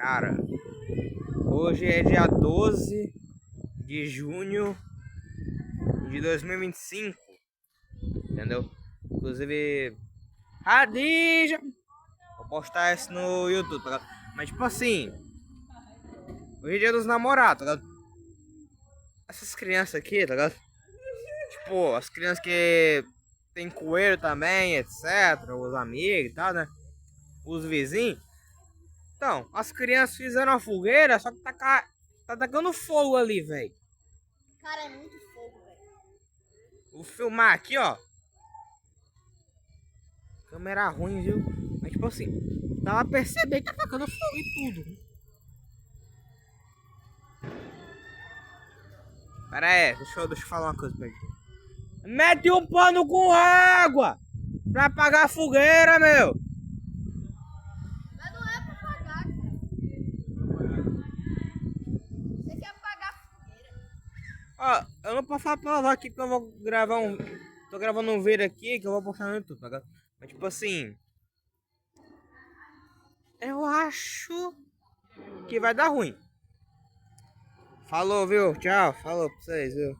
Cara, hoje é dia 12 de junho de 2025, entendeu? Inclusive, Radija, vou postar isso no YouTube, tá ligado? Mas tipo assim, hoje é dia dos namorados, tá ligado? Essas crianças aqui, tá ligado? Tipo, as crianças que tem coelho também, etc, os amigos e tal, né? Os vizinhos. Então, as crianças fizeram uma fogueira, só que tá tacando fogo ali, velho. Cara, é muito fogo, velho. Vou filmar aqui, ó. Câmera ruim, viu? Mas tipo assim, dá pra perceber que tá tacando fogo e tudo. Pera aí, deixa eu falar uma coisa pra ele. Mete um pano com água pra apagar a fogueira, meu. Mas não é pra apagar, cara. Você quer apagar a fogueira. Ó, eu não posso falar aqui porque eu vou gravar um. Tô gravando um vídeo aqui que eu vou postar no YouTube, tá ligado? Mas tipo assim, eu acho que vai dar ruim. Falou, viu? Tchau. Falou pra vocês, viu?